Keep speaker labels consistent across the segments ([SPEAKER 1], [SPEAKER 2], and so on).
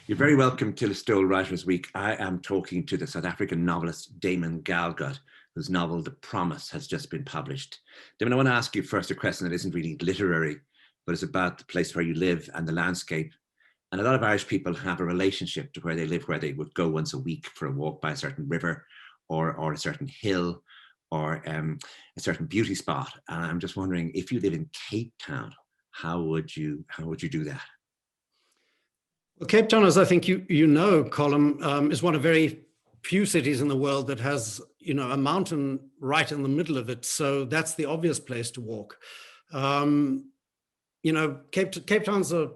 [SPEAKER 1] You're very welcome to Listowel Writers Week. I am talking to the South African novelist Damon Galgut, whose novel The Promise has just been published. Damon, I want to ask you first a question that isn't really literary, but it's about the place where you live and the landscape. And a lot of Irish people have a relationship to where they live, where they would go once a week for a walk by a certain river or a certain hill or a certain beauty spot. And I'm just wondering, if you live in Cape Town, how would you do that?
[SPEAKER 2] Well, Cape Town, as I think you know, Colm, is one of very few cities in the world that has, a mountain right in the middle of it. So that's the obvious place to walk. Cape Town's a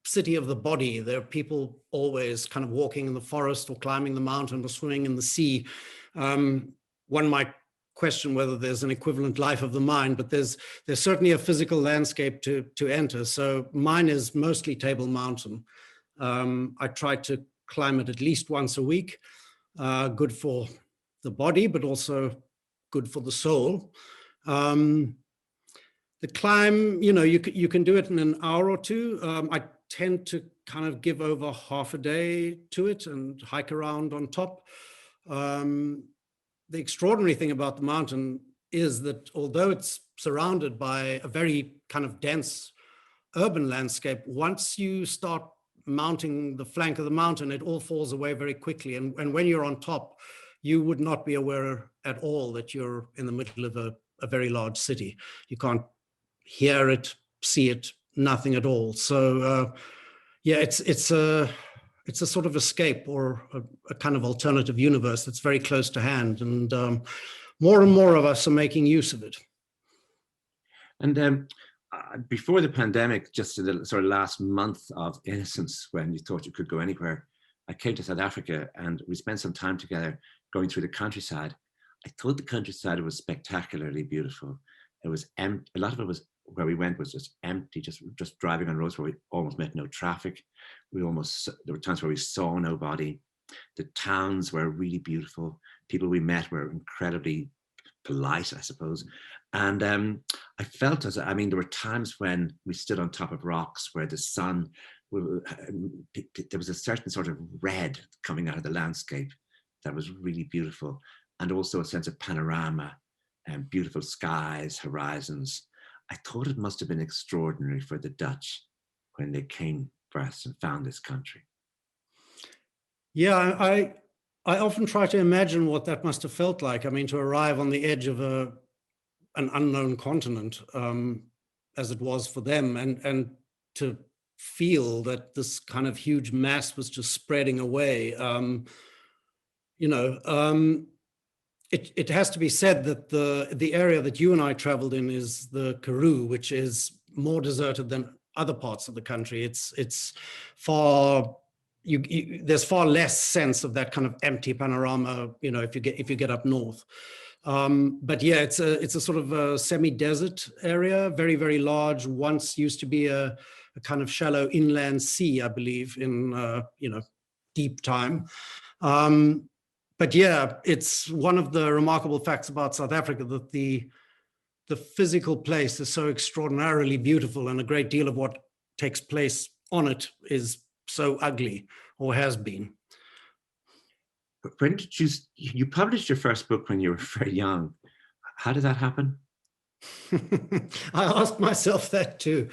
[SPEAKER 2] city of the body. There are people always kind of walking in the forest or climbing the mountain or swimming in the sea. One might question whether there's an equivalent life of the mind, but there's certainly a physical landscape to enter. So mine is mostly Table Mountain. I try to climb it at least once a week. Good for the body, but also good for the soul. The climb, you can do it in an hour or two. I tend to kind of give over half a day to it and hike around on top. The extraordinary thing about the mountain is that although it's surrounded by a very kind of dense urban landscape, once you start mounting the flank of the mountain, it all falls away very quickly. And when you're on top, you would not be aware at all that you're in the middle of a very large city. You can't hear it, see it, nothing at all. So it's a sort of escape or a kind of alternative universe that's very close to hand. And more and more of us are making use of it.
[SPEAKER 1] And before the pandemic, just in the sort of last month of innocence, when you thought you could go anywhere, I came to South Africa and we spent some time together going through the countryside. I thought the countryside was spectacularly beautiful. It was empty. A lot of it was where we went was just empty, just driving on roads where we almost met no traffic. There were times where we saw nobody. The towns were really beautiful. People we met were incredibly polite, I suppose. And I felt there were times when we stood on top of rocks where the sun, there was a certain sort of red coming out of the landscape that was really beautiful. And also a sense of panorama and beautiful skies, horizons. I thought it must have been extraordinary for the Dutch when they came first and found this country.
[SPEAKER 2] Yeah, I often try to imagine what that must have felt like. I mean, to arrive on the edge of an unknown continent, as it was for them, and to feel that this kind of huge mass was just spreading away. It has to be said that the area that you and I traveled in is the Karoo, which is more deserted than other parts of the country. It's far. There's far less sense of that kind of empty panorama, if you get up north. But yeah, it's a sort of a semi-desert area, very, very large. Once used to be a kind of shallow inland sea, I believe, in deep time. But yeah, it's one of the remarkable facts about South Africa that the physical place is so extraordinarily beautiful, and a great deal of what takes place on it is so ugly, or has been.
[SPEAKER 1] When did you published your first book when you were very young? How did that happen?
[SPEAKER 2] I asked myself that too.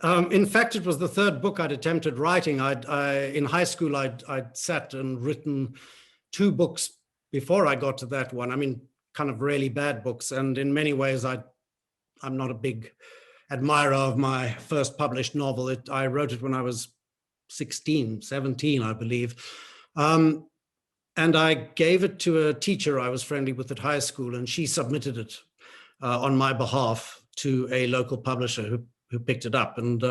[SPEAKER 2] In fact, it was the third book I'd attempted writing. In high school, I'd sat and written 2 books before I got to that one. I mean, kind of really bad books. And in many ways, I'm not a big admirer of my first published novel. I wrote it when I was 17, I believe. And I gave it to a teacher I was friendly with at high school, and she submitted it on my behalf to a local publisher who picked it up. And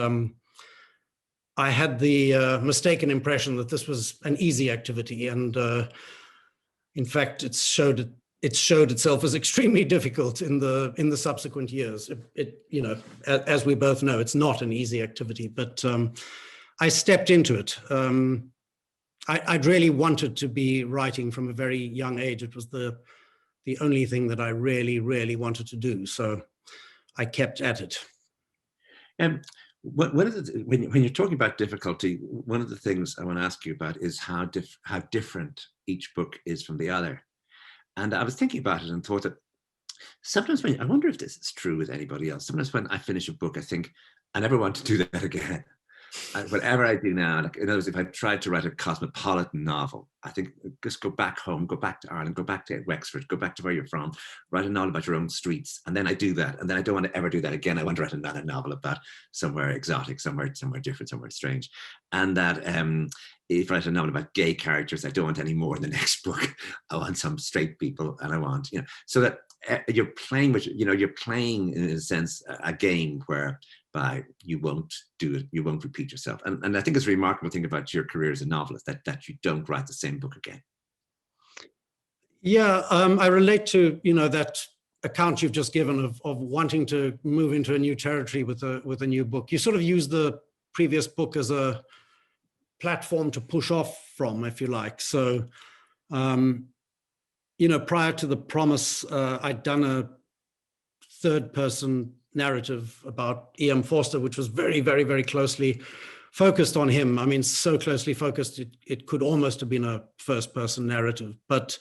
[SPEAKER 2] I had the mistaken impression that this was an easy activity. And in fact, it showed itself as extremely difficult in the subsequent years. As we both know, it's not an easy activity, but I stepped into it. I'd really wanted to be writing from a very young age. It was the only thing that I really, really wanted to do. So I kept at it.
[SPEAKER 1] when you're talking about difficulty, one of the things I want to ask you about is how different each book is from the other. And I was thinking about it and thought that sometimes I wonder if this is true with anybody else. Sometimes when I finish a book, I think I never want to do that again. Whatever I do now, like, in other words, if I tried to write a cosmopolitan novel, I think just go back home, go back to Ireland, go back to Wexford, go back to where you're from, write a novel about your own streets. And then I do that. And then I don't want to ever do that again. I want to write another novel about somewhere exotic, somewhere different, somewhere strange. And that if I write a novel about gay characters, I don't want any more in the next book. I want some straight people, and I want, so that you're playing with, you're playing in a sense a game where you won't do it, you won't repeat yourself. And I think it's a remarkable thing about your career as a novelist that you don't write the same book again.
[SPEAKER 2] Yeah, I relate to, that account you've just given of wanting to move into a new territory with a new book. You sort of use the previous book as a platform to push off from, if you like. So, prior to The Promise, I'd done a third-person narrative about E.M. Forster, which was very, very, very closely focused on him. I mean, so closely focused, it could almost have been a first-person narrative, but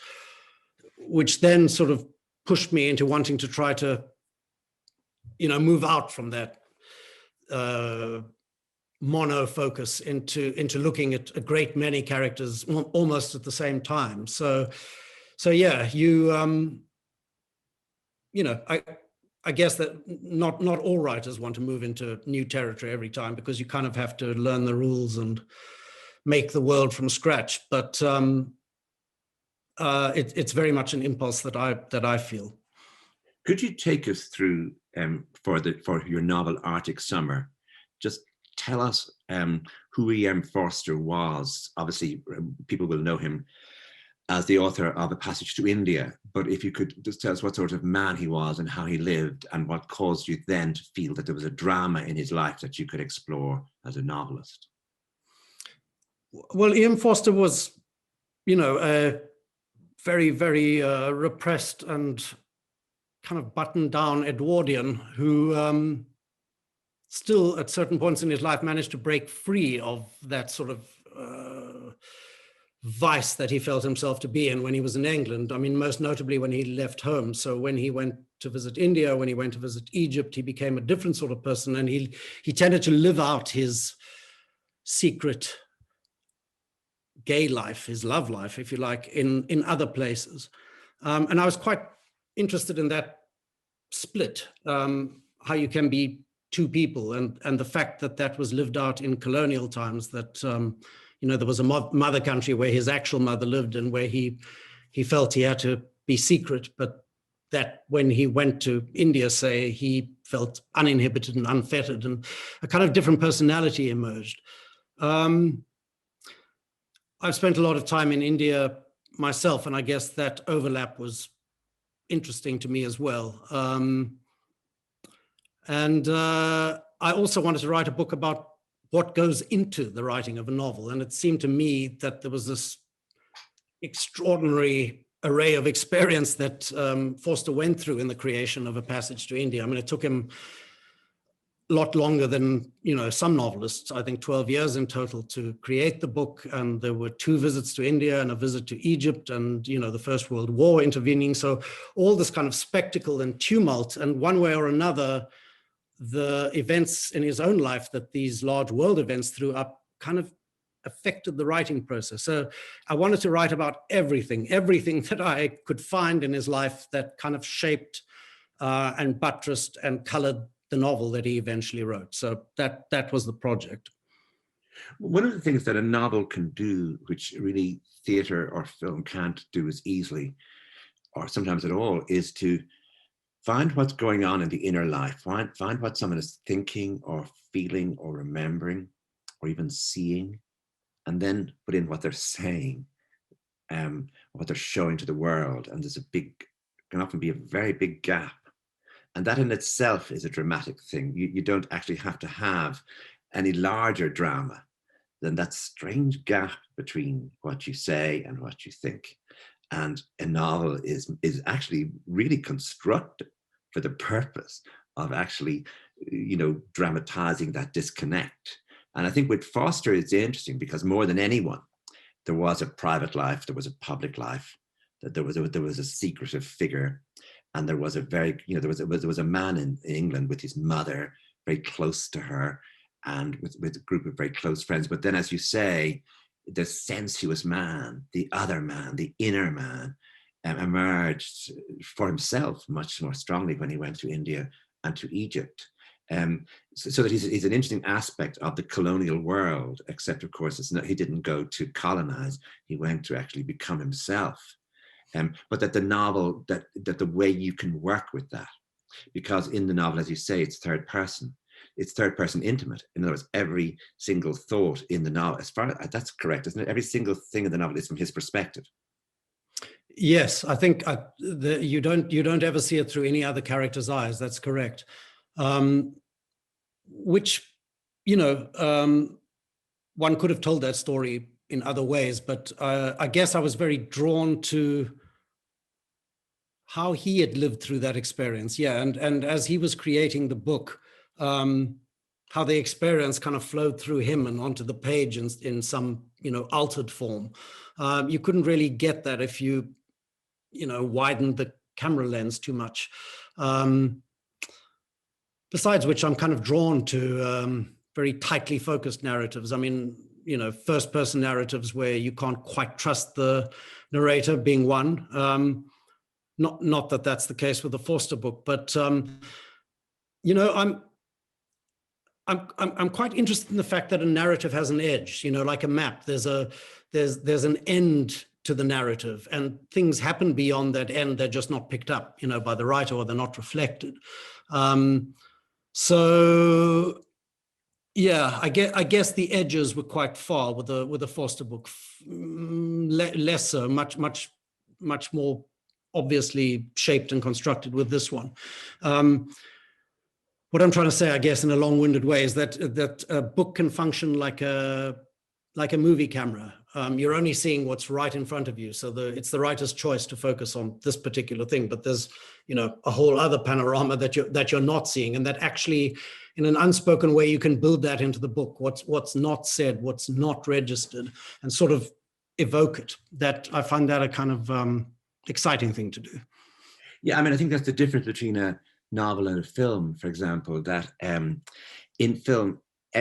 [SPEAKER 2] which then sort of pushed me into wanting to try to, move out from that mono focus into looking at a great many characters almost at the same time. So yeah, I guess that not all writers want to move into new territory every time, because you kind of have to learn the rules and make the world from scratch. But it's very much an impulse that I feel.
[SPEAKER 1] Could you take us through for your novel Arctic Summer? Just tell us who E.M. Forster was. Obviously, people will know him as the author of A Passage to India, but if you could just tell us what sort of man he was and how he lived, and what caused you then to feel that there was a drama in his life that you could explore as a novelist.
[SPEAKER 2] Well, E.M. Forster was, a very, very repressed and kind of buttoned down Edwardian who still at certain points in his life managed to break free of that sort of vice that he felt himself to be in when he was in England. I mean, most notably when he left home. So when he went to visit India, when he went to visit Egypt, he became a different sort of person, and he tended to live out his secret gay life, his love life, if you like, in other places. And I was quite interested in that split, how you can be two people, and the fact that was lived out in colonial times, that there was a mother country where his actual mother lived and where he felt he had to be secret, but that when he went to India, say, he felt uninhibited and unfettered, and a kind of different personality emerged. I've spent a lot of time in India myself, and I guess that overlap was interesting to me as well. And I also wanted to write a book about what goes into the writing of a novel. And it seemed to me that there was this extraordinary array of experience that Forster went through in the creation of A Passage to India. I mean, it took him a lot longer than, some novelists, I think 12 years in total to create the book. And there were 2 visits to India and a visit to Egypt and, the First World War intervening. So all this kind of spectacle and tumult, and one way or another, the events in his own life that these large world events threw up kind of affected the writing process. So I wanted to write about everything that I could find in his life that kind of shaped and buttressed and colored the novel that he eventually wrote. So that was the project.
[SPEAKER 1] One of the things that a novel can do, which really theatre or film can't do as easily, or sometimes at all, is to find what's going on in the inner life, find what someone is thinking or feeling or remembering or even seeing, and then put in what they're saying, what they're showing to the world. And can often be a very big gap. And that in itself is a dramatic thing. You don't actually have to have any larger drama than that strange gap between what you say and what you think. And a novel is actually really constructed for the purpose of actually, dramatizing that disconnect. And I think with Foster, it's interesting because more than anyone, there was a private life, there was a public life, that there was a secretive figure, and there was a very, there was a man in England with his mother, very close to her, and with a group of very close friends. But then, as you say, the sensuous man, the other man, the inner man, emerged for himself much more strongly when he went to India and to Egypt. So that he's an interesting aspect of the colonial world, except of course he didn't go to colonize, he went to actually become himself. But that the novel, that the way you can work with that, because in the novel, as you say, it's third person intimate. In other words, every single thought in the novel, as far as that's correct, isn't it? Every single thing in the novel is from his perspective.
[SPEAKER 2] Yes, I think you don't ever see it through any other character's eyes. That's correct. Which, one could have told that story in other ways, but I guess I was very drawn to how he had lived through that experience. Yeah, and as he was creating the book, how the experience kind of flowed through him and onto the page in some, altered form. You couldn't really get that if you, widened the camera lens too much. Besides which, I'm kind of drawn to very tightly focused narratives. I mean, first person narratives where you can't quite trust the narrator being one. Not that that's the case with the Forster book, but I'm quite interested in the fact that a narrative has an edge, like a map. There's an end to the narrative, and things happen beyond that end. They're just not picked up, by the writer, or they're not reflected. So yeah, I guess the edges were quite far with the Forster book. Less so, much more obviously shaped and constructed with this one. What I'm trying to say, I guess, in a long-winded way, is that a book can function like a movie camera. You're only seeing what's right in front of you, so it's the writer's choice to focus on this particular thing. But there's, a whole other panorama that you're not seeing, and that actually, in an unspoken way, you can build that into the book. What's not said, what's not registered, and sort of evoke it. That I find that a kind of exciting thing to do.
[SPEAKER 1] Yeah, I mean, I think that's the difference between a novel and a film, for example, that in film,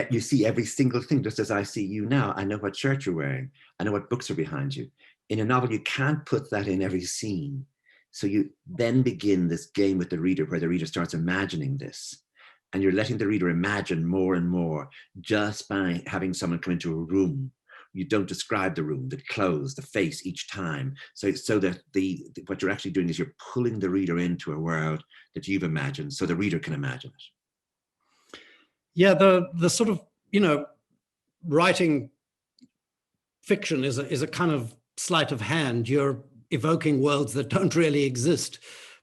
[SPEAKER 1] you see every single thing, just as I see you now. I know what shirt you're wearing. I know what books are behind you. In a novel, you can't put that in every scene. So you then begin this game with the reader, where the reader starts imagining this. And you're letting the reader imagine more and more just by having someone come into a room. You don't describe the room, the clothes, the face each time. So that what you're actually doing is you're pulling the reader into a world that you've imagined, so the reader can imagine it.
[SPEAKER 2] Yeah, the sort of, writing fiction is a kind of sleight of hand. You're evoking worlds that don't really exist.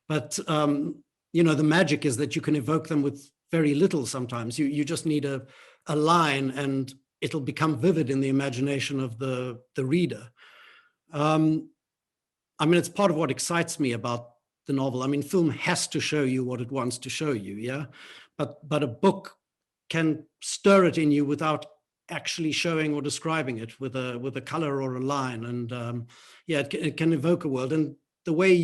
[SPEAKER 2] But, the magic is that you can evoke them with very little sometimes. You just need a line, and it'll become vivid in the imagination of the reader. I mean, it's part of what excites me about the novel. I mean, film has to show you what it wants to show you, yeah? But a book can stir it in you without actually showing or describing it with a color or a line. And it can evoke a world. And the way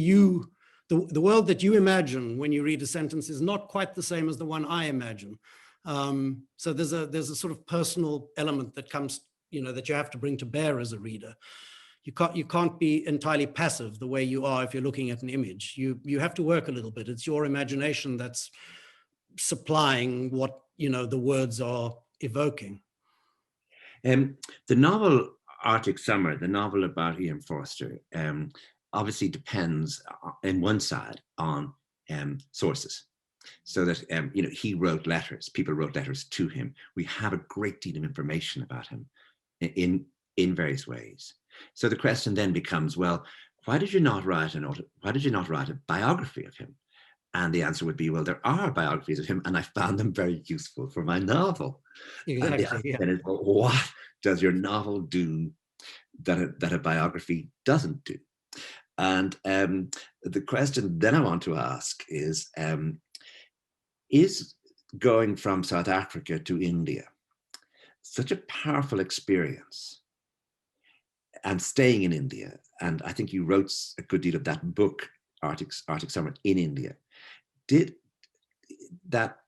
[SPEAKER 2] the world that you imagine when you read a sentence is not quite the same as the one I imagine. So there's a sort of personal element that comes, that you have to bring to bear as a reader. You can't be entirely passive the way you are if you're looking at an image. You have to work a little bit. It's your imagination that's supplying what the words are evoking.
[SPEAKER 1] The novel Arctic Summer, the novel about Ian Forster, obviously depends on one side on sources. So that he wrote letters. People wrote letters to him. We have a great deal of information about him in various ways. So the question then becomes, well, why did you not write a biography of him? And the answer would be, well, there are biographies of him, and I found them very useful for my novel.
[SPEAKER 2] Exactly.
[SPEAKER 1] And the answer is, well, what does your novel do that a biography doesn't do? And the question then I want to ask is, Is going from South Africa to India such a powerful experience, and staying in India? And I think you wrote a good deal of that book, Arctic Summer, in India. Did that,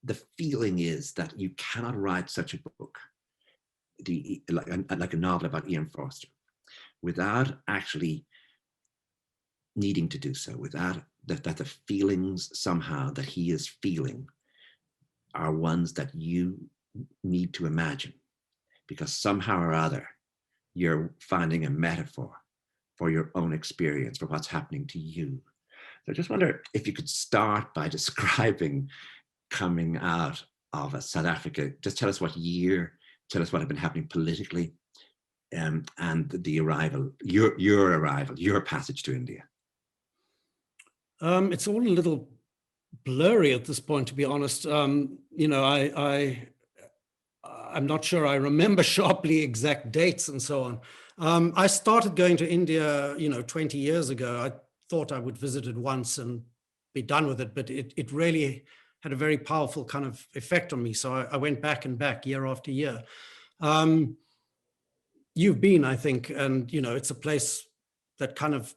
[SPEAKER 1] the feeling is that you cannot write such a book, like a novel about Ian Forster, without actually needing to do so, without that the feelings somehow that he is feeling are ones that you need to imagine, because somehow or other you're finding a metaphor for your own experience, for what's happening to you. So I just wonder if you could start by describing coming out of South Africa. Just tell us what year, tell us what had been happening politically, and the arrival, your arrival, your passage to India.
[SPEAKER 2] It's all a little blurry at this point, to be honest. You know, I'm not sure I remember sharply exact dates and so on. I started going to India, 20 years ago. I thought I would visit it once and be done with it, but it really had a very powerful kind of effect on me. So I went back and back year after year. You've been, I think, and, it's a place that kind of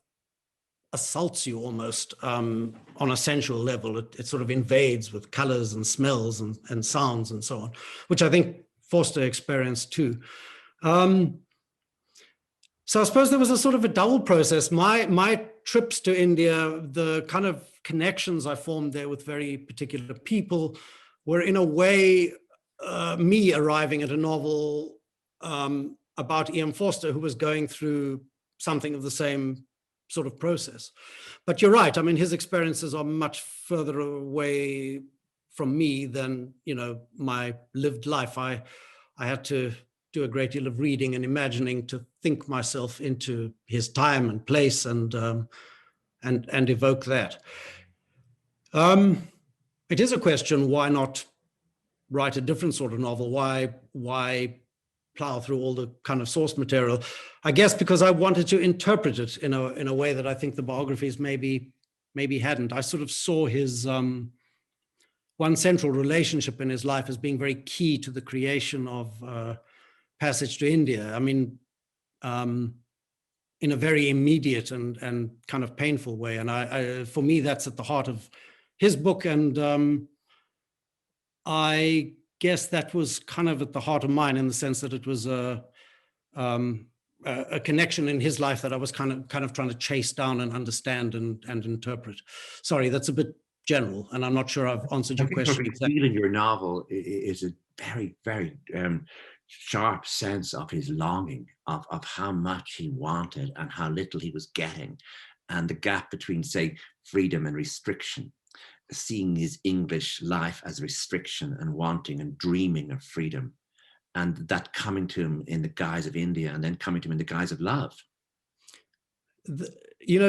[SPEAKER 2] assaults you almost on a sensual level. It sort of invades with colors and smells and sounds and so on, which I think Forster experienced too. So I suppose there was a sort of a double process. My trips to India, the kind of connections I formed there with very particular people were in a way me arriving at a novel about Ian Forster, who was going through something of the same sort of process. But you're right. I mean, his experiences are much further away from me than, my lived life. I had to do a great deal of reading and imagining to think myself into his time and place and evoke that. It is a question, why not write a different sort of novel? Why plow through all the kind of source material? I guess because I wanted to interpret it in a way that I think the biographies maybe hadn't. I sort of saw his one central relationship in his life as being very key to the creation of Passage to India. I mean, in a very immediate and kind of painful way. And for me, that's at the heart of his book. And I guess that was kind of at the heart of mine, in the sense that it was a connection in his life that I was kind of trying to chase down and understand and interpret. Sorry, that's a bit general, and I'm not sure I've answered your question exactly.
[SPEAKER 1] I feel in your novel is a very, very sharp sense of his longing, of how much he wanted and how little he was getting, and the gap between, say, freedom and restriction, seeing his English life as restriction and wanting and dreaming of freedom, and that coming to him in the guise of India, and then coming to him in the guise of love.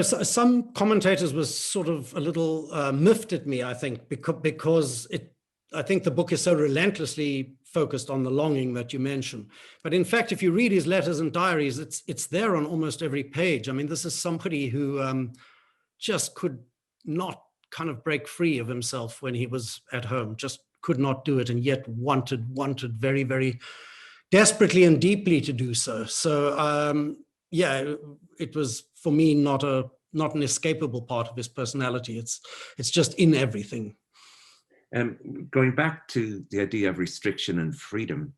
[SPEAKER 2] Some commentators were sort of a little miffed at me, I think, because I think the book is so relentlessly focused on the longing that you mentioned. But in fact, if you read his letters and diaries, it's there on almost every page. I mean, this is somebody who just could not kind of break free of himself when he was at home, just could not do it, and yet wanted very, very desperately and deeply to do so. So yeah, it was for me not an escapable part of his personality. It's just in everything.
[SPEAKER 1] Going back to the idea of restriction and freedom,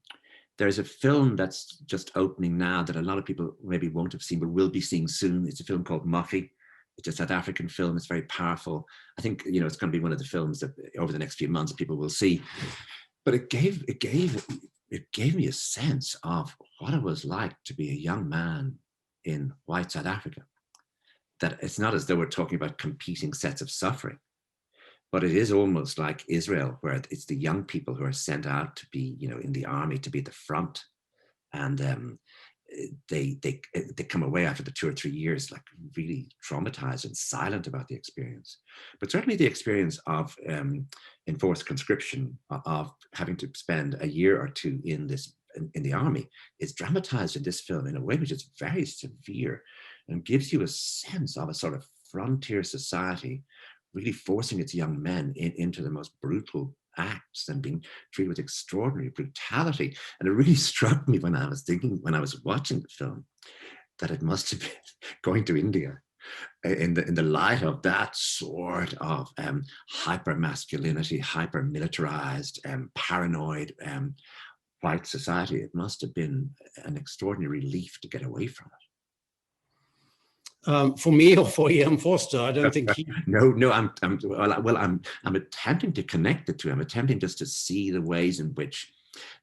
[SPEAKER 1] there's a film that's just opening now that a lot of people maybe won't have seen, but will be seeing soon. It's a film called Muffy. It's a South African film. It's very powerful. I think, it's going to be one of the films that over the next few months people will see. But it gave me a sense of what it was like to be a young man in white South Africa. That it's not as though we're talking about competing sets of suffering, but it is almost like Israel, where it's the young people who are sent out to be, in the army, to be at the front, and they come away after the 2 or 3 years like really traumatized and silent about the experience. But certainly the experience of enforced conscription, of having to spend a year or two in the army, is dramatized in this film in a way which is very severe and gives you a sense of a sort of frontier society really forcing its young men into the most brutal acts and being treated with extraordinary brutality. And it really struck me when I was watching the film, that it must have been going to India in the light of that sort of hyper masculinity, hyper militarized, paranoid white society. It must have been an extraordinary relief to get away from it.
[SPEAKER 2] For me or for Ian Forster, I don't think he...
[SPEAKER 1] No, I'm attempting to connect the two. I'm attempting just to see the ways in which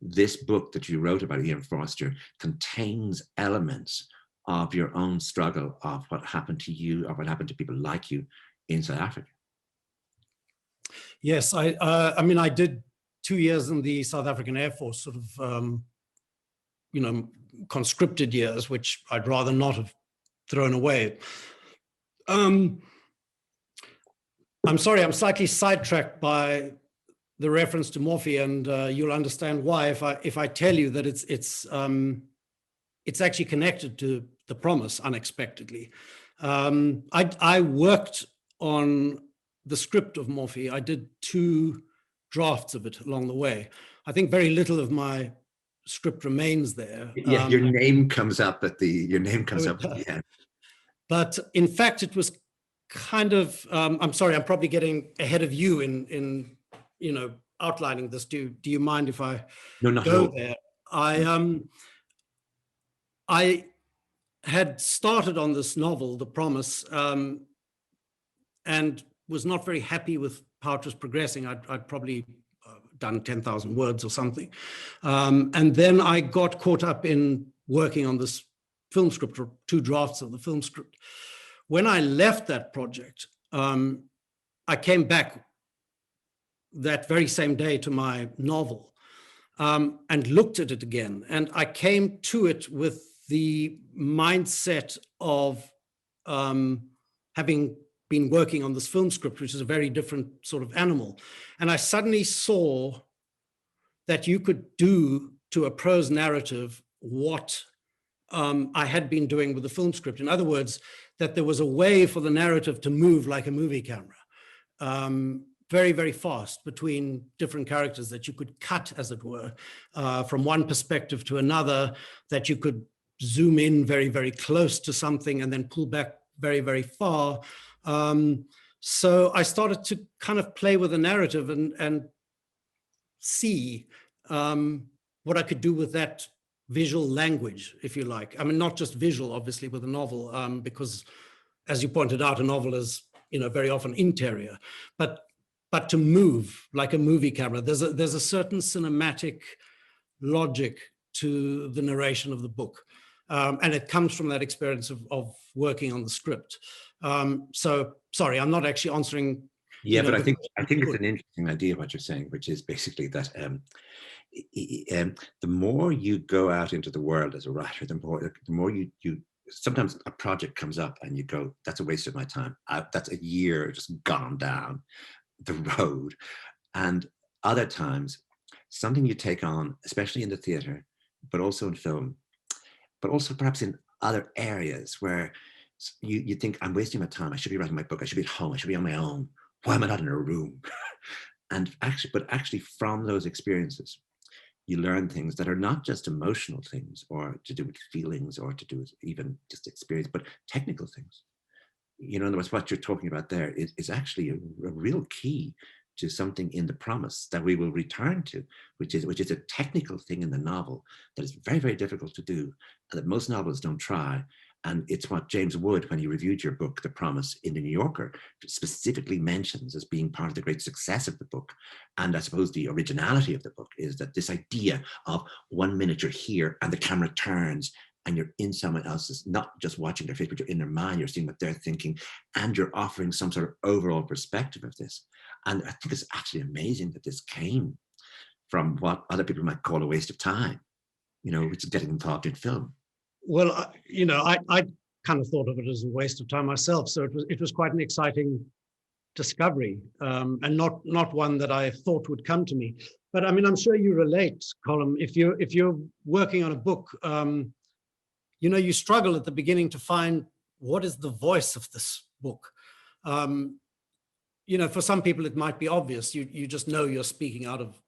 [SPEAKER 1] this book that you wrote about Ian Forster contains elements of your own struggle, of what happened to you or what happened to people like you in South Africa.
[SPEAKER 2] Yes, I mean, I did 2 years in the South African Air Force, sort of, you know, conscripted years, which I'd rather not have thrown away. I'm sorry, I'm slightly sidetracked by the reference to Morphy, and you'll understand why if I tell you that it's actually connected to The Promise unexpectedly. I worked on the script of Morphy. I did 2 drafts of it along the way. I think very little of my script remains there.
[SPEAKER 1] Yeah, your name comes up at the end.
[SPEAKER 2] But in fact, it was kind of, I'm sorry, I'm probably getting ahead of you in you know, outlining this. Do you mind if I go there? I had started on this novel, The Promise, and was not very happy with how it was progressing. I'd probably done 10,000 words or something. And then I got caught up in working on this film script, or 2 drafts of the film script. When I left that project, I came back that very same day to my novel and looked at it again. And I came to it with the mindset of having been working on this film script, which is a very different sort of animal. And I suddenly saw that you could do to a prose narrative what I had been doing with the film script. In other words, that there was a way for the narrative to move like a movie camera, very, very fast between different characters, that you could cut, as it were, from one perspective to another, that you could zoom in very, very close to something and then pull back very, very far. So I started to kind of play with the narrative and see what I could do with that visual language, if you like. I mean, not just visual, obviously, with a novel, because, as you pointed out, a novel is, you know, very often interior, but to move like a movie camera. There's a certain cinematic logic to the narration of the book, and it comes from that experience of working on the script. So, sorry, I'm not actually answering.
[SPEAKER 1] Yeah, but I think it's an interesting idea what you're saying, which is basically that the more you go out into the world as a writer, the more you sometimes a project comes up and you go, that's a waste of my time. That's a year just gone down the road. And other times, something you take on, especially in the theater, but also in film, but also perhaps in other areas where you think, I'm wasting my time. I should be writing my book. I should be at home. I should be on my own. Why am I not in a room? But actually from those experiences, you learn things that are not just emotional things or to do with feelings or to do with even just experience, but technical things. You know, in other words, what you're talking about there is actually a real key to something in The Promise that we will return to, which is a technical thing in the novel that is very, very difficult to do, and that most novelists don't try. And it's what James Wood, when he reviewed your book, The Promise, in The New Yorker, specifically mentions as being part of the great success of the book. And I suppose the originality of the book is that this idea of 1 minute you're here and the camera turns and you're in someone else's, not just watching their face, but you're in their mind, you're seeing what they're thinking, and you're offering some sort of overall perspective of this. And I think it's actually amazing that this came from what other people might call a waste of time, you know, which is getting involved in film.
[SPEAKER 2] Well, you know, I kind of thought of it as a waste of time myself. So it was quite an exciting discovery, and not one that I thought would come to me. But I mean, I'm sure you relate, Colm. If you're working on a book, you know, you struggle at the beginning to find what is the voice of this book. You for some people it might be obvious. You just know you're speaking out of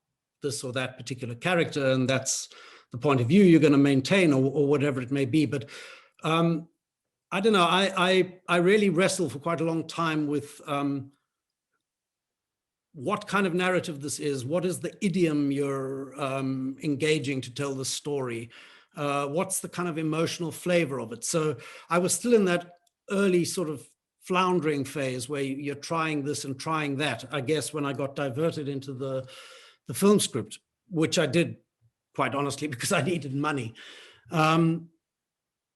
[SPEAKER 2] this or that particular character, and that's the point of view you're going to maintain, or whatever it may be. But I don't know. I really wrestled for quite a long time with what kind of narrative this is. What is the idiom you're engaging to tell the story? What's the kind of emotional flavor of it? So I was still in that early sort of floundering phase where you're trying this and trying that, I guess, when I got diverted into the film script, which I did, quite honestly, because I needed money.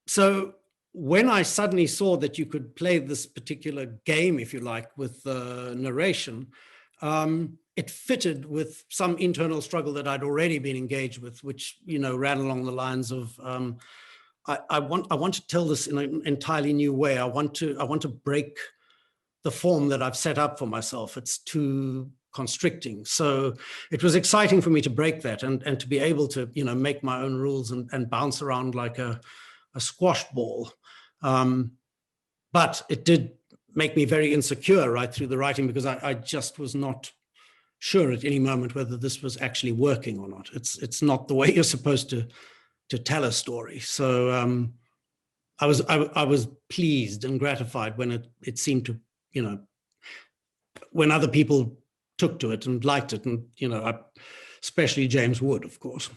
[SPEAKER 2] So when I suddenly saw that you could play this particular game, if you like, with narration, it fitted with some internal struggle that I'd already been engaged with, which, ran along the lines of, I want to tell this in an entirely new way. I want to break the form that I've set up for myself. It's too constricting. So it was exciting for me to break that and to be able to, make my own rules and bounce around like a squash ball. But it did make me very insecure right through the writing, because I just was not sure at any moment whether this was actually working or not. It's not the way you're supposed to tell a story. So I was pleased and gratified when it seemed to, when other people took to it and liked it, and especially James Wood, of course.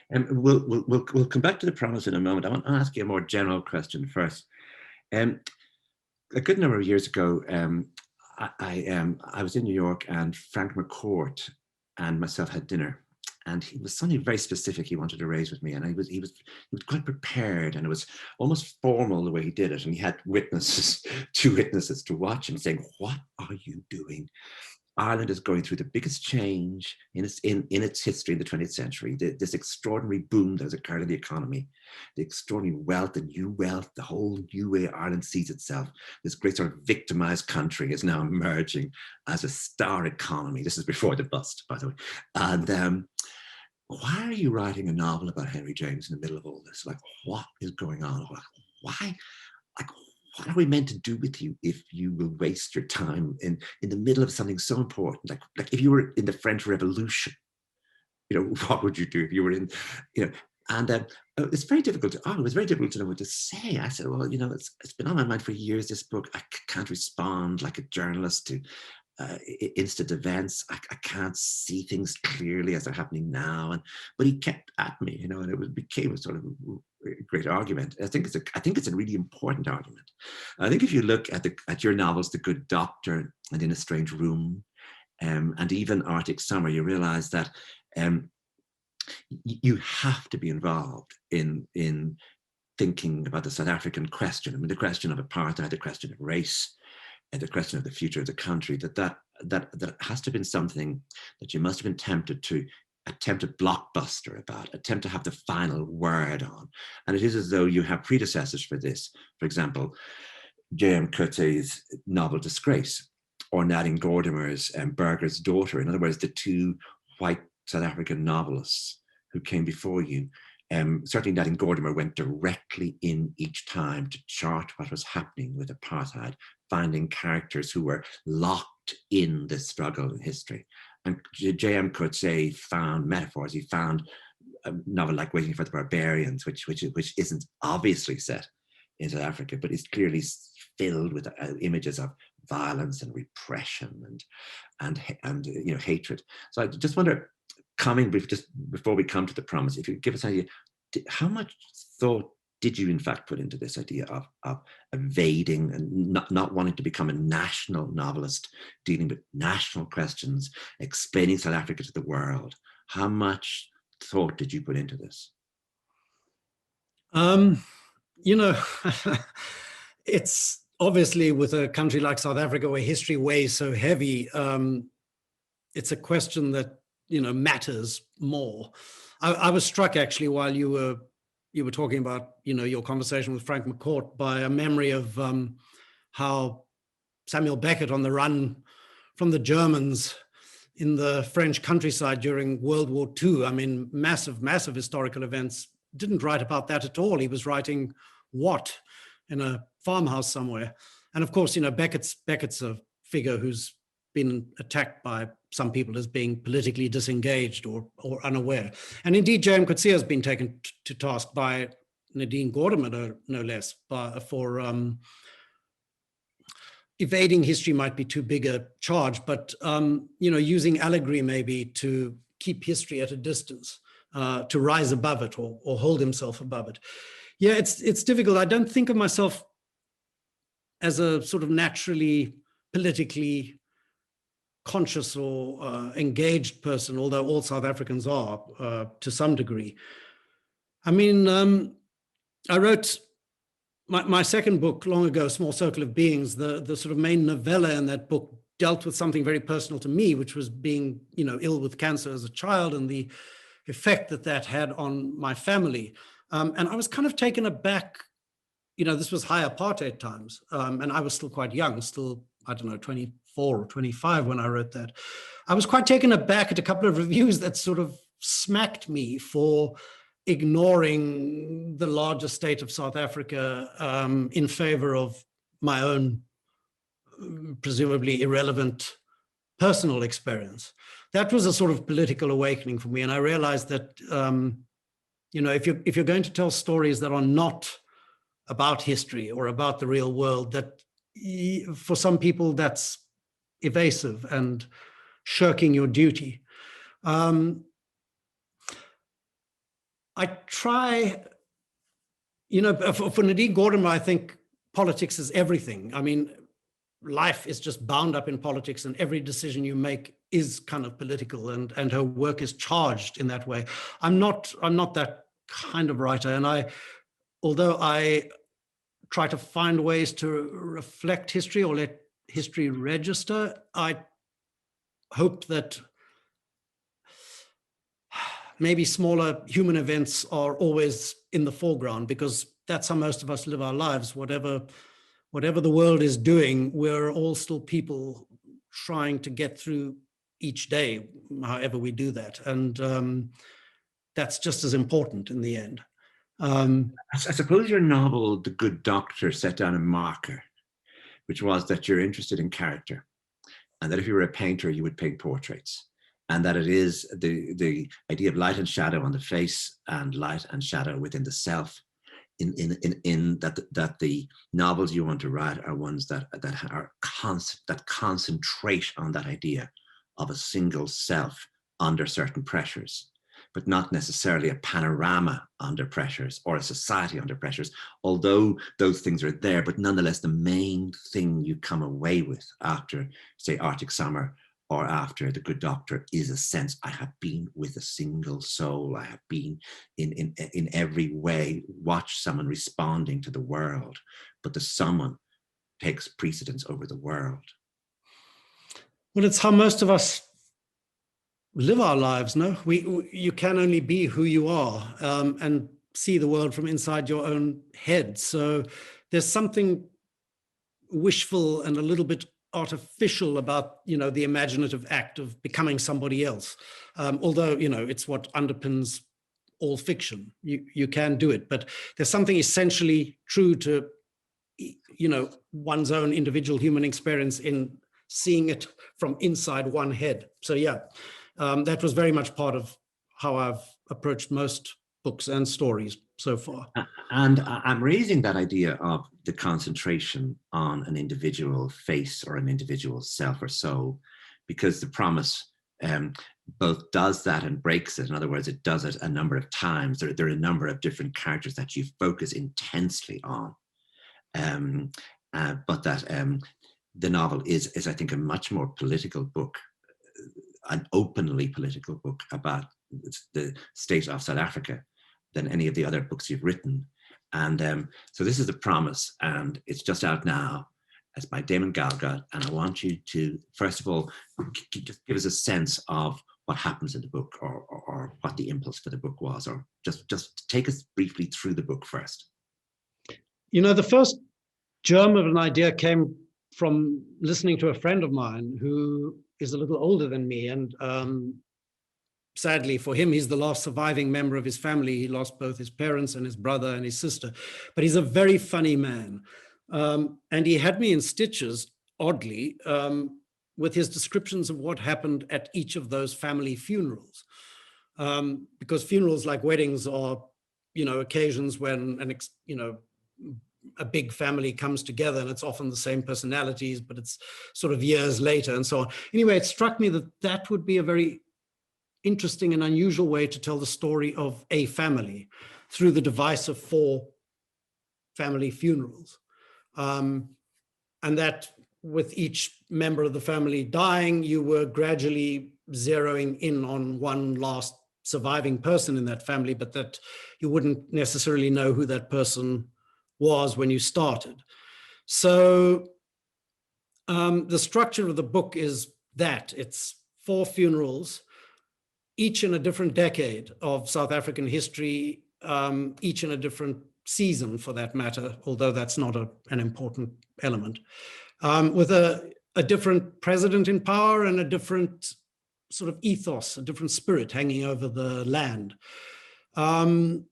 [SPEAKER 1] And we'll come back to the promise in a moment. I want to ask you a more general question first. A good number of years ago, I was in New York, and Frank McCourt and myself had dinner, and he was something very specific he wanted to raise with me, and he was quite prepared, and it was almost formal the way he did it, and he had two witnesses to watch him, saying, "What are you doing? Ireland is going through the biggest change in its history in the 20th century. This extraordinary boom that has occurred in the economy, the extraordinary wealth, the new wealth, the whole new way Ireland sees itself. This great sort of victimized country is now emerging as a star economy." This is before the bust, by the way. And why are you writing a novel about Henry James in the middle of all this? Like, what is going on? Why? Like, what are we meant to do with you if you will waste your time in the middle of something so important? Like if you were in the French Revolution, what would you do if you were in, and it's very difficult it was very difficult to know what to say. I said, well, it's been on my mind for years, this book. I can't respond like a journalist to instant events. I can't see things clearly as they're happening now. But he kept at me, and it became a sort of a great argument. I think it's a really important argument. I think if you look at your novels, The Good Doctor and In a Strange Room, and even Arctic Summer, you realize that you have to be involved in thinking about the South African question. I mean, the question of apartheid, the question of race, and the question of the future of the country, that has to have been something that you must have been tempted to attempt a blockbuster about, attempt to have the final word on. And it is as though you have predecessors for this. For example, J.M. Coetzee's novel Disgrace, or Nadine Gordimer's Berger's Daughter. In other words, the two white South African novelists who came before you. Certainly Nadine Gordimer went directly in each time to chart what was happening with apartheid, finding characters who were locked in this struggle in history. And J.M. Coetzee found metaphors. He found a novel like Waiting for the Barbarians, which isn't obviously set in South Africa, but is clearly filled with images of violence and repression and hatred. So I just wonder, just before we come to the promise, if you could give us an idea, how much thought did you in fact put into this idea of evading and not wanting to become a national novelist, dealing with national questions, explaining South Africa to the world? How much thought did you put into this?
[SPEAKER 2] It's obviously, with a country like South Africa where history weighs so heavy, it's a question that matters more. I was struck actually while you were talking about your conversation with Frank McCourt by a memory of how Samuel Beckett, on the run from the Germans in the French countryside during World War II, I mean, massive historical events, didn't write about that at all. He was writing what in a farmhouse somewhere. And of course, Beckett's a figure who's been attacked by some people as being politically disengaged or unaware. And indeed, J.M. Coetzee has been taken to task by Nadine Gordimer, no less, for evading history might be too big a charge, but using allegory maybe to keep history at a distance, to rise above it or hold himself above it. Yeah, it's difficult. I don't think of myself as a sort of naturally politically conscious or engaged person, although all South Africans are to some degree. I mean, I wrote my second book long ago, Small Circle of Beings. The sort of main novella in that book dealt with something very personal to me, which was being, ill with cancer as a child and the effect that had on my family. And I was kind of taken aback. This was high apartheid times, and I was still quite young, still, I don't know, 24 or 25 when I wrote that. I was quite taken aback at a couple of reviews that sort of smacked me for ignoring the larger state of South Africa in favor of my own presumably irrelevant personal experience. That was a sort of political awakening for me. And I realized that, if you're going to tell stories that are not about history or about the real world, that for some people that's evasive and shirking your duty. I try, for Nadine Gordimer, I think politics is everything. I mean, life is just bound up in politics, and every decision you make is kind of political, and her work is charged in that way. I'm not that kind of writer, and although I try to find ways to reflect history or let history register, I hope that maybe smaller human events are always in the foreground, because that's how most of us live our lives. Whatever the world is doing, we're all still people trying to get through each day, however we do that. And that's just as important in the end.
[SPEAKER 1] I suppose your novel, The Good Doctor, set down a marker, which was that you're interested in character, and that if you were a painter, you would paint portraits. And that it is the idea of light and shadow on the face and light and shadow within the self, in that the novels you want to write are ones that concentrate on that idea of a single self under certain pressures, but not necessarily a panorama under pressures or a society under pressures, although those things are there. But nonetheless, the main thing you come away with after, say, Arctic Summer or after The Good Doctor is a sense, I have been with a single soul. I have been in every way, watched someone responding to the world, but the someone takes precedence over the world.
[SPEAKER 2] Well, it's how most of us live our lives, no? You can only be who you are and see the world from inside your own head. So there's something wishful and a little bit artificial about, the imaginative act of becoming somebody else. Although, it's what underpins all fiction. You can do it, but there's something essentially true to, one's own individual human experience in seeing it from inside one head. So yeah, that was very much part of how I've approached most books and stories so far.
[SPEAKER 1] And I'm raising that idea of the concentration on an individual face or an individual self or soul, because the promise both does that and breaks it. In other words, it does it a number of times. There are a number of different characters that you focus intensely on. But that the novel is, I think, a much more political book, an openly political book about the state of South Africa than any of the other books you've written. And so this is The Promise, and it's just out now. It's by Damon Galgut, and I want you to, first of all, just give us a sense of what happens in the book, or what the impulse for the book was, or just take us briefly through the book first.
[SPEAKER 2] The first germ of an idea came from listening to a friend of mine who is a little older than me, and sadly for him, he's the last surviving member of his family. He lost both his parents and his brother and his sister, but he's a very funny man. And he had me in stitches oddly, with his descriptions of what happened at each of those family funerals. Because funerals, like weddings, are, occasions when a big family comes together, and it's often the same personalities, but it's sort of years later and so on. Anyway, it struck me that that would be a very interesting and unusual way to tell the story of a family through the device of 4 family funerals. And that with each member of the family dying, you were gradually zeroing in on one last surviving person in that family, but that you wouldn't necessarily know who that person was when you started. So the structure of the book is that it's 4 funerals, each in a different decade of South African history, each in a different season for that matter, although that's not an important element, with a different president in power and a different sort of ethos, a different spirit hanging over the land. And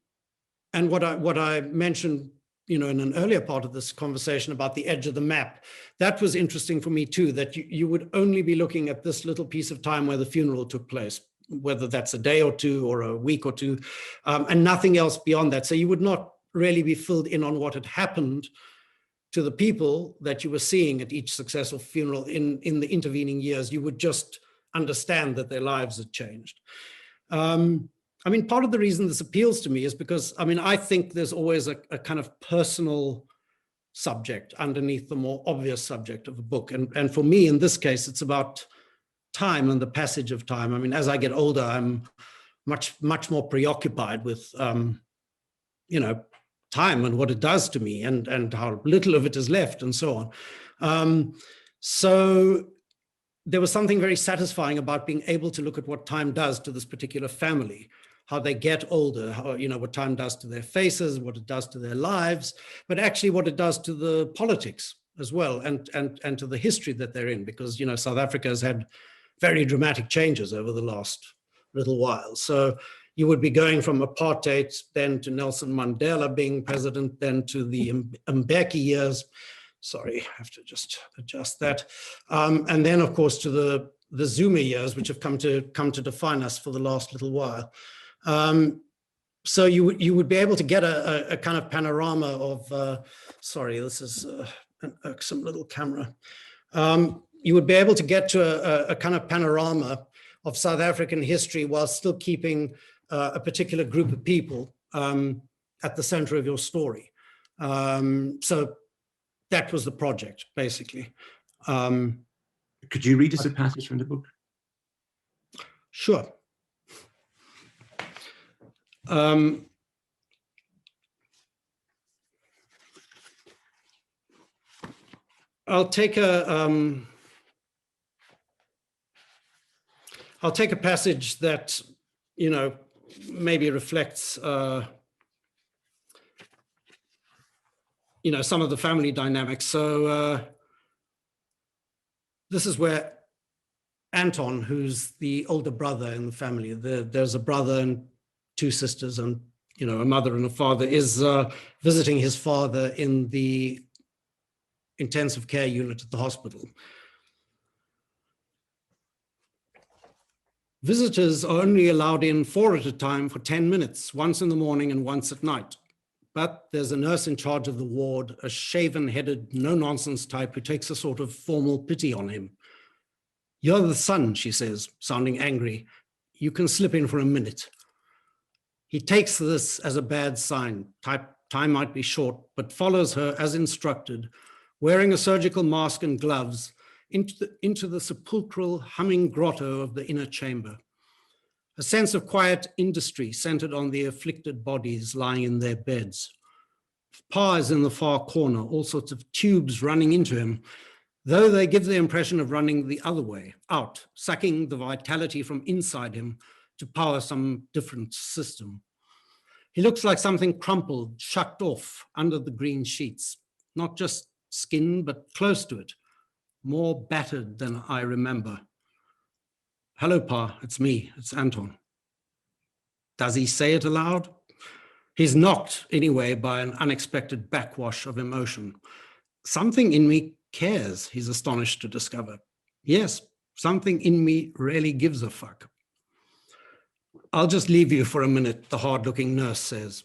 [SPEAKER 2] what I mentioned, in an earlier part of this conversation about the edge of the map, that was interesting for me too, that you would only be looking at this little piece of time where the funeral took place, whether that's a day or 2 or a week or 2, and nothing else beyond that. So you would not really be filled in on what had happened to the people that you were seeing at each successful funeral in the intervening years. You would just understand that their lives had changed. Part of the reason this appeals to me is because, I think there's always a kind of personal subject underneath the more obvious subject of a book. And for me, in this case, it's about time and the passage of time. As I get older, I'm much more preoccupied with, time and what it does to me and how little of it is left and so on. So there was something very satisfying about being able to look at what time does to this particular family, how they get older, how, what time does to their faces, what it does to their lives, but actually what it does to the politics as well, and to the history that they're in, because, South Africa has had very dramatic changes over the last little while. So you would be going from apartheid, then to Nelson Mandela being president, then to the Mbeki years. Sorry, I have to just adjust that. And then, of course, to the Zuma years, which have come to define us for the last little while. So you would be able to get a kind of panorama of, sorry, this is an irksome little camera. You would be able to get to a kind of panorama of South African history while still keeping a particular group of people at the center of your story. So that was the project, basically.
[SPEAKER 1] Could you read us a passage from the book?
[SPEAKER 2] Sure. I'll take a passage that, maybe reflects, some of the family dynamics. So this is where Anton, who's the older brother in the family, there's a brother and 2 sisters and, a mother and a father, is visiting his father in the intensive care unit at the hospital. Visitors are only allowed in 4 at a time for 10 minutes, once in the morning and once at night. But there's a nurse in charge of the ward, a shaven-headed, no-nonsense type who takes a sort of formal pity on him. "You're the son," she says, sounding angry. "You can slip in for a minute." He takes this as a bad sign. Time might be short, but follows her as instructed, wearing a surgical mask and gloves, into the sepulchral humming grotto of the inner chamber. A sense of quiet industry centered on the afflicted bodies lying in their beds. Pa is in the far corner, all sorts of tubes running into him, though they give the impression of running the other way, out, sucking the vitality from inside him to power some different system. He looks like something crumpled, shucked off under the green sheets, not just skin, but close to it, more battered than I remember. "Hello, Pa, it's me, it's Anton." Does he say it aloud? He's knocked, anyway, by an unexpected backwash of emotion. Something in me cares, he's astonished to discover. Yes, something in me really gives a fuck. I'll just leave you for a minute, the hard-looking nurse says.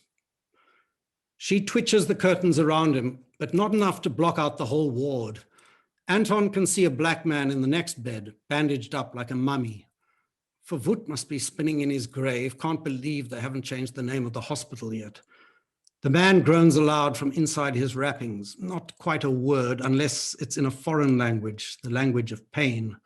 [SPEAKER 2] She twitches the curtains around him, but not enough to block out the whole ward. Anton can see a black man in the next bed, bandaged up like a mummy. Verwoed must be spinning in his grave, can't believe they haven't changed the name of the hospital yet. The man groans aloud from inside his wrappings, not quite a word unless it's in a foreign language, the language of pain.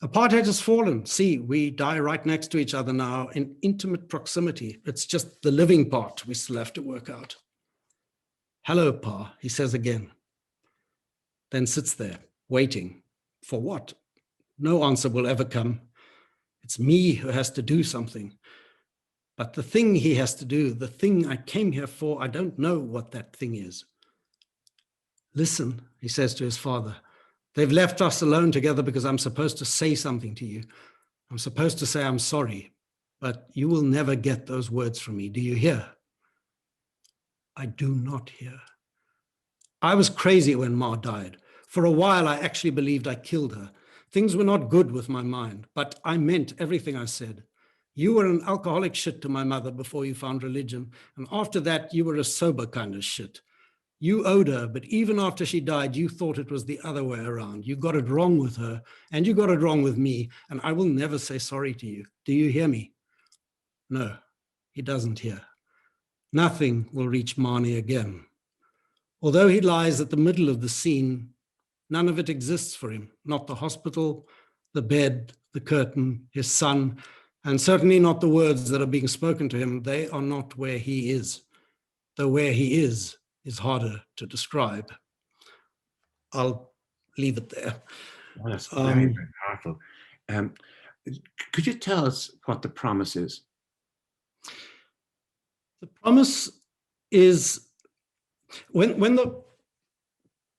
[SPEAKER 2] Apartheid has fallen. See, we die right next to each other now in intimate proximity. It's just the living part we still have to work out. Hello, Pa, he says again. Then sits there, waiting. For what? No answer will ever come. It's me who has to do something. But the thing he has to do, the thing I came here for, I don't know what that thing is. Listen, he says to his father. They've left us alone together because I'm supposed to say something to you. I'm supposed to say I'm sorry, but you will never get those words from me. Do you hear? I do not hear. I was crazy when Ma died. For a while, I actually believed I killed her. Things were not good with my mind, but I meant everything I said. You were an alcoholic shit to my mother before you found religion, and after that, you were a sober kind of shit. You owed her, but even after she died, you thought it was the other way around. You got it wrong with her, and you got it wrong with me, and I will never say sorry to you. Do you hear me? No, he doesn't hear. Nothing will reach Marnie again. Although he lies at the middle of the scene, none of it exists for him. Not the hospital, the bed, the curtain, his son, and certainly not the words that are being spoken to him. They are not where he is. Though where he is harder to describe. I'll leave it there.
[SPEAKER 1] Oh, that's very, very powerful. Could you tell us what the promise is?
[SPEAKER 2] The promise is when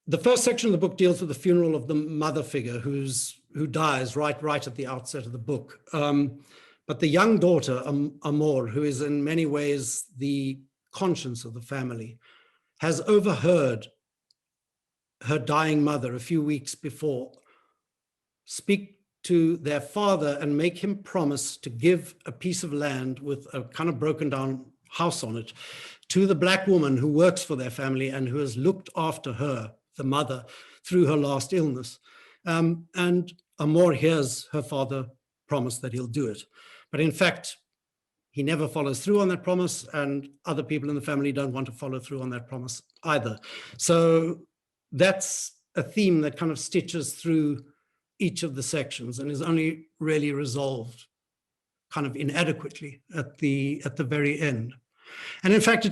[SPEAKER 2] the first section of the book deals with the funeral of the mother figure who dies right at the outset of the book. But the young daughter, Amor, who is in many ways the conscience of the family, has overheard her dying mother a few weeks before speak to their father and make him promise to give a piece of land with a kind of broken down house on it to the black woman who works for their family and who has looked after her, the mother, through her last illness. And Amor hears her father promise that he'll do it. But in fact, he never follows through on that promise, and other people in the family don't want to follow through on that promise either. So that's a theme that kind of stitches through each of the sections and is only really resolved kind of inadequately at the very end. And in fact,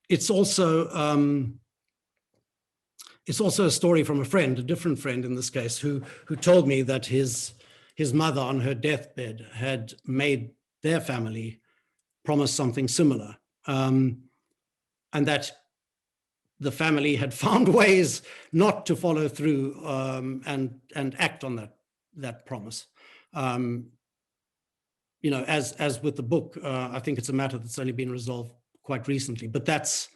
[SPEAKER 2] it's also a story from a friend, a different friend in this case, who told me that his mother on her deathbed had made their family promise something similar, and that the family had found ways not to follow through and act on that promise. You know, as with the book, I think it's a matter that's only been resolved quite recently, but that's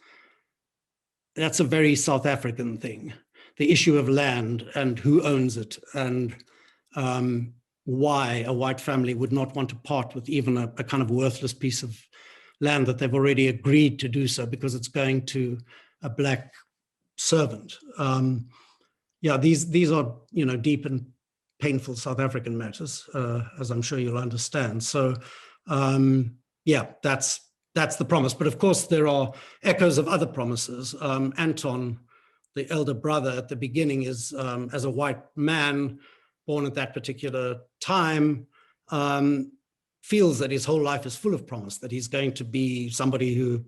[SPEAKER 2] a very South African thing, the issue of land and who owns it, and why a white family would not want to part with even a kind of worthless piece of land that they've already agreed to do so because it's going to a black servant. Yeah, these are, you know, deep and painful South African matters, as I'm sure you'll understand. So yeah, that's the promise. But of course, there are echoes of other promises. Anton, the elder brother at the beginning, is as a white man born at that particular time, feels that his whole life is full of promise, that he's going to be somebody who,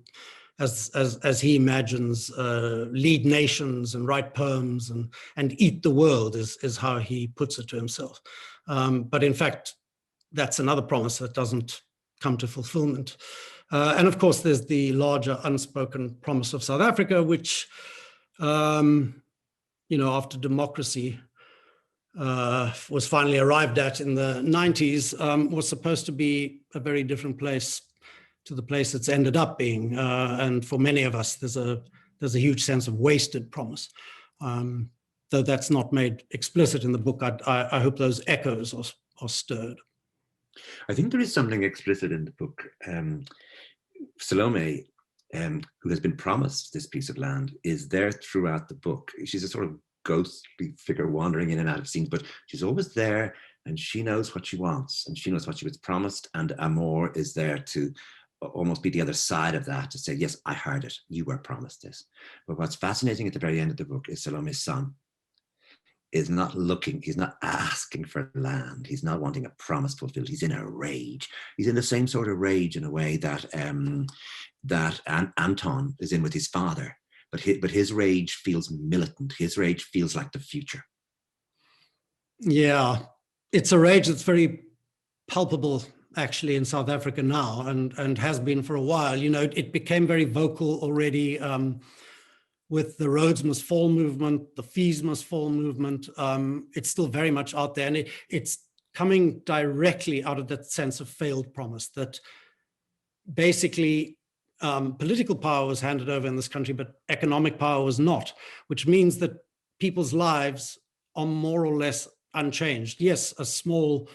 [SPEAKER 2] as he imagines, lead nations and write poems and eat the world is how he puts it to himself. But in fact, that's another promise that doesn't come to fulfillment. And of course, there's the larger unspoken promise of South Africa, which, you know, after democracy was finally arrived at in the 90s, was supposed to be a very different place to the place it's ended up being. And for many of us, there's a huge sense of wasted promise. though that's not made explicit in the book, I hope those echoes are stirred.
[SPEAKER 1] I think there is something explicit in the book. Salome, who has been promised this piece of land, is there throughout the book. She's a sort of ghostly figure wandering in and out of scenes, but she's always there, and she knows what she wants, and she knows what she was promised, and Amor is there to almost be the other side of that, to say, yes, I heard it, you were promised this. But what's fascinating at the very end of the book is Salome's son is not looking, he's not asking for land, he's not wanting a promise fulfilled, he's in a rage. He's in the same sort of rage in a way that Anton is in with his father, but his rage feels militant, his rage feels like the future.
[SPEAKER 2] Yeah, it's a rage that's very palpable actually in South Africa now, and has been for a while. You know, it became very vocal already with the Rhodes Must Fall movement, the Fees Must Fall movement. It's still very much out there, and it's coming directly out of that sense of failed promise, that basically political power was handed over in this country, but economic power was not, which means that people's lives are more or less unchanged. Yes, a small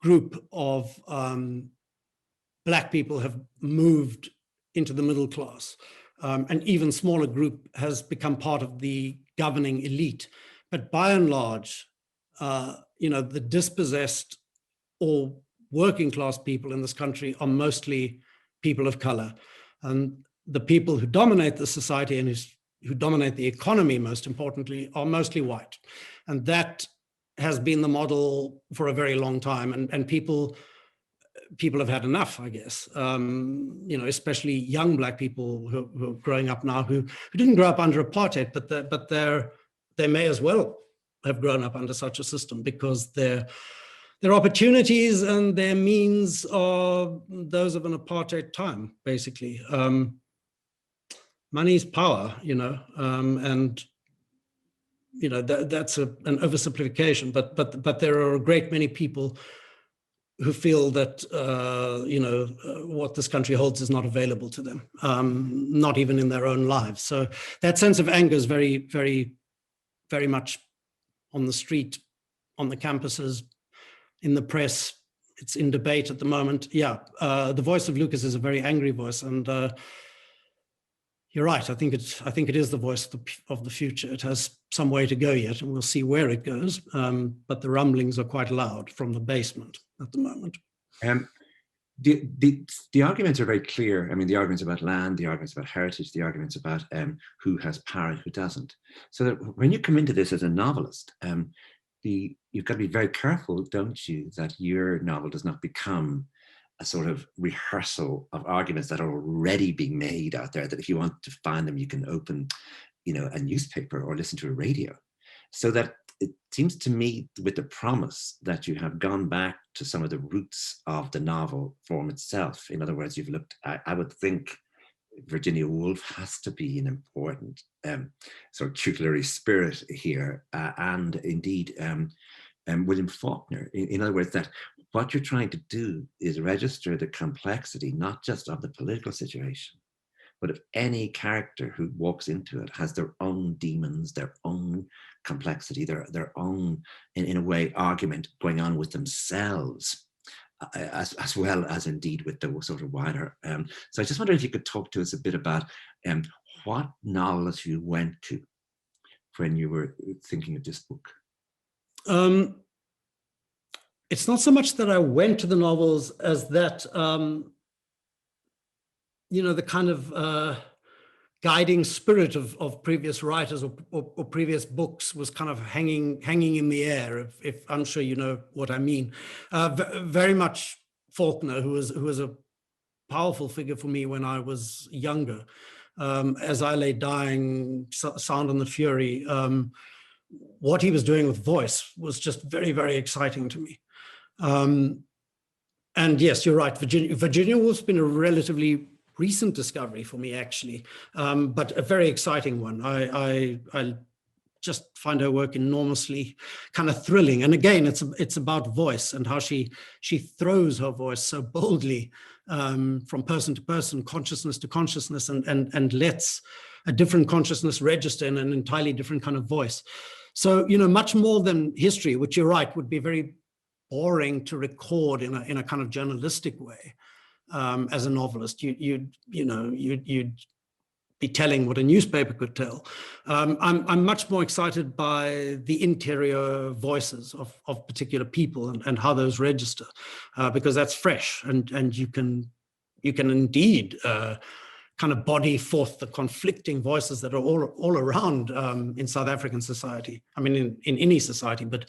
[SPEAKER 2] group of Black people have moved into the middle class. An even smaller group has become part of the governing elite. But by and large, you know, the dispossessed or working class people in this country are mostly people of color. And the people who dominate the society and who dominate the economy, most importantly, are mostly white. And that has been the model for a very long time. And people have had enough, I guess, you know, especially young Black people who are growing up now, who didn't grow up under apartheid, but they may as well have grown up under such a system, because their opportunities and their means are those of an apartheid time, basically. Money's power, you know, and you know, that's an oversimplification, but there are a great many people who feel that, you know, what this country holds is not available to them, not even in their own lives. So that sense of anger is very, very, very much on the street, on the campuses, in the press. It's in debate at the moment. Yeah, the voice of Lucas is a very angry voice, and you're right. I think it is the voice of the future. It has some way to go yet, and we'll see where it goes. But the rumblings are quite loud from the basement at the moment.
[SPEAKER 1] The arguments are very clear. I mean, the arguments about land, the arguments about heritage, the arguments about who has power and who doesn't. So that when you come into this as a novelist, you've got to be very careful, don't you, that your novel does not become a sort of rehearsal of arguments that are already being made out there, that if you want to find them, you can open, you know, a newspaper or listen to a radio. So that it seems to me, with the promise, that you have gone back to some of the roots of the novel form itself. In other words, you've looked, I would think Virginia Woolf has to be an important sort of tutelary spirit here, and indeed William Faulkner. In other words, that what you're trying to do is register the complexity, not just of the political situation, but of any character who walks into it has their own demons, their own complexity, their own, in a way, argument going on with themselves, as well as indeed with the sort of wider. So I just wonder if you could talk to us a bit about what novels you went to when you were thinking of this book.
[SPEAKER 2] It's not so much that I went to the novels as that, you know, the kind of guiding spirit of previous writers or previous books was kind of hanging in the air, if I'm sure you know what I mean. Very much Faulkner, who was a powerful figure for me when I was younger. As I lay dying, Sound and the Fury, what he was doing with voice was just very, very exciting to me. And yes, you're right. Virginia Woolf's been a relatively recent discovery for me, actually, but a very exciting one. I just find her work enormously kind of thrilling. And again, it's about voice and how she throws her voice so boldly from person to person, consciousness to consciousness, and lets a different consciousness register in an entirely different kind of voice. So, much more than history, which you're right, would be very boring to record in a kind of journalistic way. As a novelist, you'd be telling what a newspaper could tell. I'm much more excited by the interior voices of particular people and how those register, because that's fresh, and you can indeed kind of body forth the conflicting voices that are all around in South African society. I mean, in any society, but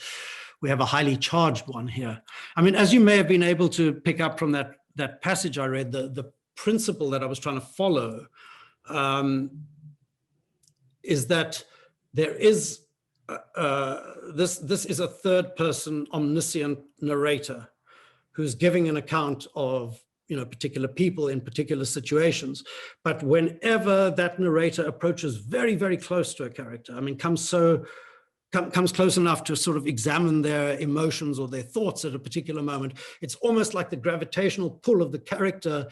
[SPEAKER 2] we have a highly charged one here. I mean, as you may have been able to pick up from that passage I read, the principle that I was trying to follow is that there is this is a third person omniscient narrator who's giving an account of particular people in particular situations. But whenever that narrator approaches very, very close to a character, I mean, comes close enough to sort of examine their emotions or their thoughts at a particular moment, it's almost like the gravitational pull of the character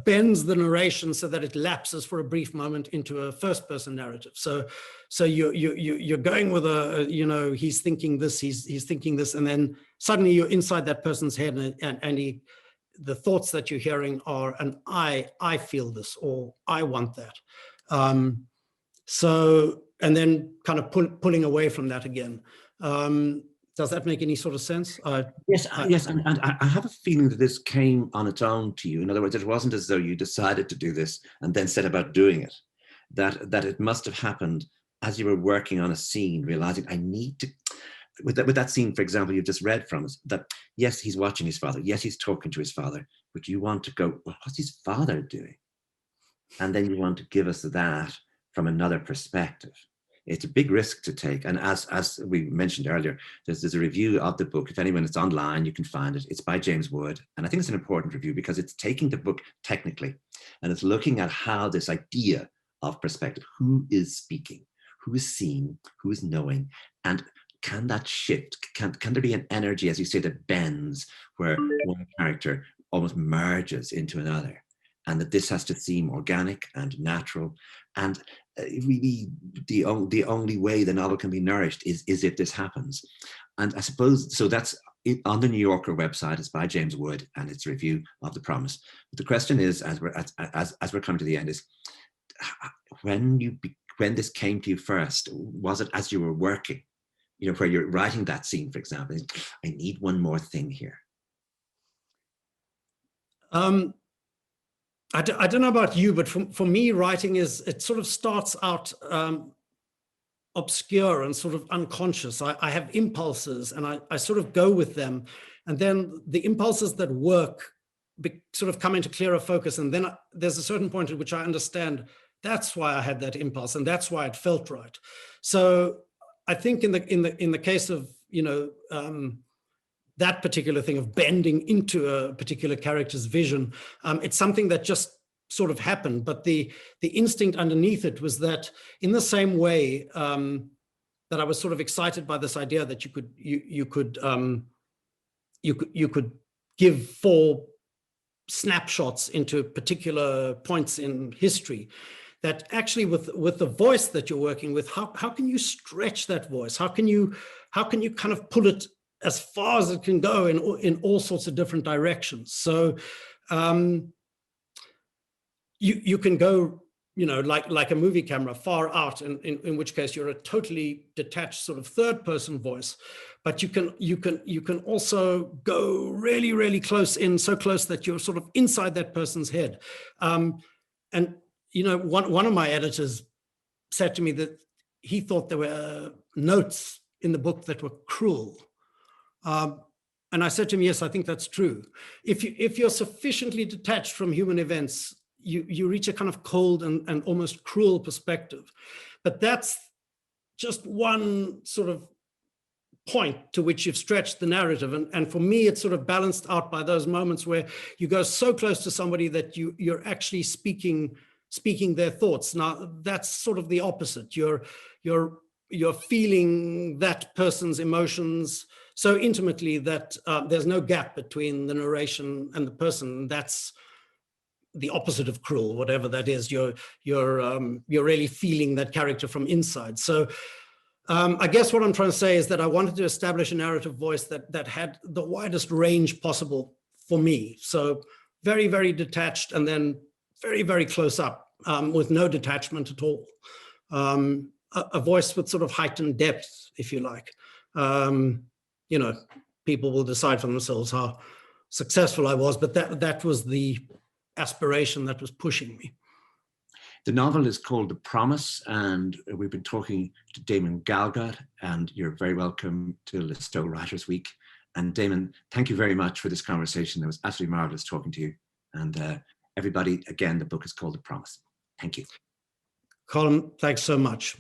[SPEAKER 2] bends the narration so that it lapses for a brief moment into a first-person narrative. So you're going with he's thinking this, he's thinking this, and then suddenly you're inside that person's head, and the thoughts that you're hearing are I feel this, or I want that. And then kind of pulling away from that again. Does that make any sort of sense?
[SPEAKER 1] Yes. And I have a feeling that this came on its own to you. In other words, it wasn't as though you decided to do this and then set about doing it. That it must have happened as you were working on a scene, realizing I need to, with that scene, for example, you've just read from us, that yes, he's watching his father. Yes, he's talking to his father, but you want to go, well, what's his father doing? And then you want to give us that from another perspective. It's a big risk to take. And as we mentioned earlier, there's a review of the book. If anyone is online, you can find it. It's by James Wood. And I think it's an important review because it's taking the book technically, and it's looking at how this idea of perspective, who is speaking, who is seeing, who is knowing, and can that shift? Can there be an energy, as you say, that bends, where one character almost merges into another? And that this has to seem organic and natural. And really, the only way the novel can be nourished is if this happens. And I suppose, so that's it, on the New Yorker website. It's by James Wood, and it's a review of The Promise. But the question is, as we're coming to the end, is when this came to you first, was it as you were working, where you're writing that scene, for example, I need one more thing here?
[SPEAKER 2] I don't know about you, but for me, writing it sort of starts out obscure and sort of unconscious. I have impulses, and I sort of go with them. And then the impulses that work sort of come into clearer focus. And then there's a certain point at which I understand that's why I had that impulse, and that's why it felt right. So I think in the case of, that particular thing of bending into a particular character's vision, it's something that just sort of happened. But the instinct underneath it was that, in the same way that I was sort of excited by this idea that you could give 4 snapshots into particular points in history, that actually with the voice that you're working with, how can you stretch that voice? How can you kind of pull it as far as it can go in all sorts of different directions? So you can go, like a movie camera, far out, in which case you're a totally detached sort of third person voice. But you can also go really, really close in, so close that you're sort of inside that person's head. And one of my editors said to me that he thought there were notes in the book that were cruel. And I said to him, yes, I think that's true. If you're sufficiently detached from human events, you reach a kind of cold and almost cruel perspective. But that's just one sort of point to which you've stretched the narrative. And for me, it's sort of balanced out by those moments where you go so close to somebody that you're actually speaking their thoughts. Now, that's sort of the opposite. You're feeling that person's emotions so intimately that there's no gap between the narration and the person. That's the opposite of cruel, whatever that is. You're really feeling that character from inside. So I guess what I'm trying to say is that I wanted to establish a narrative voice that had the widest range possible for me. So very, very detached, and then very, very close up, with no detachment at all. A voice with sort of heightened depth, if you like. You know, people will decide for themselves how successful I was, but that was the aspiration that was pushing me.
[SPEAKER 1] The novel is called The Promise, and we've been talking to Damon Galgut, and you're very welcome to Listowel Writers Week. And Damon, thank you very much for this conversation. It was absolutely marvelous talking to you. And everybody, again, the book is called The Promise. Thank you.
[SPEAKER 2] Colm, thanks so much.